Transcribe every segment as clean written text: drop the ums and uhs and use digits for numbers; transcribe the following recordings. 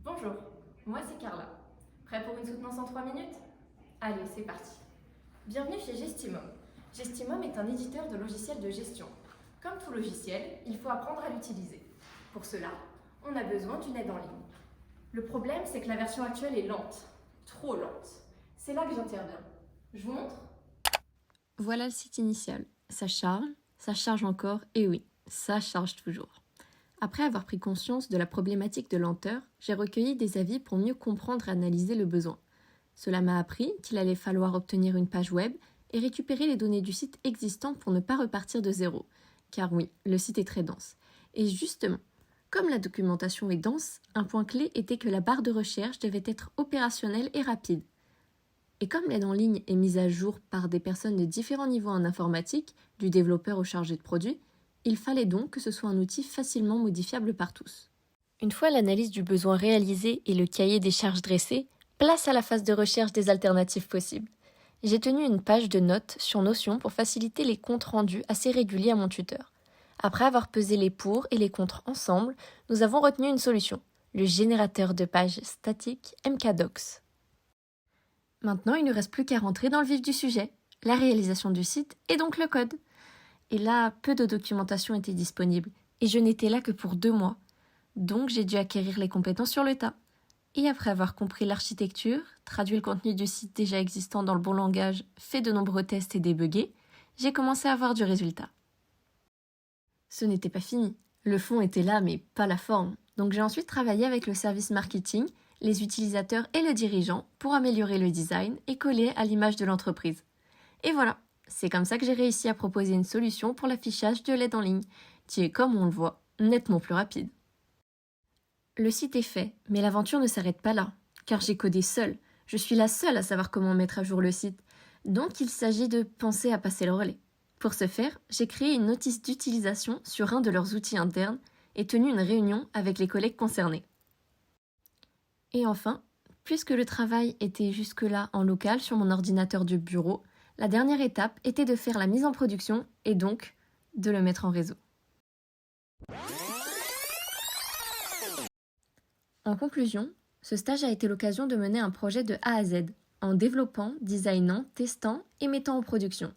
Bonjour, moi c'est Carla. Prêt pour une soutenance en 3 minutes? Allez, c'est parti. Bienvenue chez Gestimum. Gestimum est un éditeur de logiciels de gestion. Comme tout logiciel, il faut apprendre à l'utiliser. Pour cela, on a besoin d'une aide en ligne. Le problème, c'est que la version actuelle est lente, trop lente. C'est là que j'interviens. Je vous montre? Voilà le site initial. Ça charge encore, et oui, ça charge toujours. Après avoir pris conscience de la problématique de lenteur, j'ai recueilli des avis pour mieux comprendre et analyser le besoin. Cela m'a appris qu'il allait falloir obtenir une page web et récupérer les données du site existant pour ne pas repartir de zéro. Car oui, le site est très dense. Et justement, comme la documentation est dense, un point clé était que la barre de recherche devait être opérationnelle et rapide. Et comme l'aide en ligne est mise à jour par des personnes de différents niveaux en informatique, du développeur au chargé de produit, il fallait donc que ce soit un outil facilement modifiable par tous. Une fois l'analyse du besoin réalisée et le cahier des charges dressé, place à la phase de recherche des alternatives possibles. J'ai tenu une page de notes sur Notion pour faciliter les comptes rendus assez réguliers à mon tuteur. Après avoir pesé les pour et les contre ensemble, nous avons retenu une solution, le générateur de pages statiques MKDocs. Maintenant, il ne reste plus qu'à rentrer dans le vif du sujet, la réalisation du site et donc le code. Et là, peu de documentation était disponible, et je n'étais là que pour 2 mois. Donc j'ai dû acquérir les compétences sur le tas. Et après avoir compris l'architecture, traduit le contenu du site déjà existant dans le bon langage, fait de nombreux tests et débugué, j'ai commencé à avoir du résultat. Ce n'était pas fini. Le fond était là, mais pas la forme. Donc j'ai ensuite travaillé avec le service marketing, les utilisateurs et le dirigeant pour améliorer le design et coller à l'image de l'entreprise. Et voilà, c'est comme ça que j'ai réussi à proposer une solution pour l'affichage de l'aide en ligne, qui est, comme on le voit, nettement plus rapide. Le site est fait, mais l'aventure ne s'arrête pas là, car j'ai codé seule. Je suis la seule à savoir comment mettre à jour le site, donc il s'agit de penser à passer le relais. Pour ce faire, j'ai créé une notice d'utilisation sur un de leurs outils internes et tenu une réunion avec les collègues concernés. Et enfin, puisque le travail était jusque-là en local sur mon ordinateur de bureau, la dernière étape était de faire la mise en production et donc de le mettre en réseau. En conclusion, ce stage a été l'occasion de mener un projet de A à Z, en développant, designant, testant et mettant en production.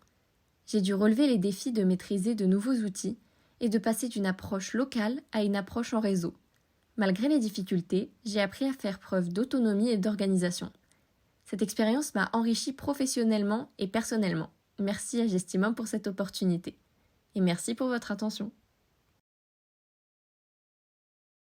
J'ai dû relever les défis de maîtriser de nouveaux outils et de passer d'une approche locale à une approche en réseau. Malgré les difficultés, j'ai appris à faire preuve d'autonomie et d'organisation. Cette expérience m'a enrichi professionnellement et personnellement. Merci à Gestimum pour cette opportunité. Et merci pour votre attention.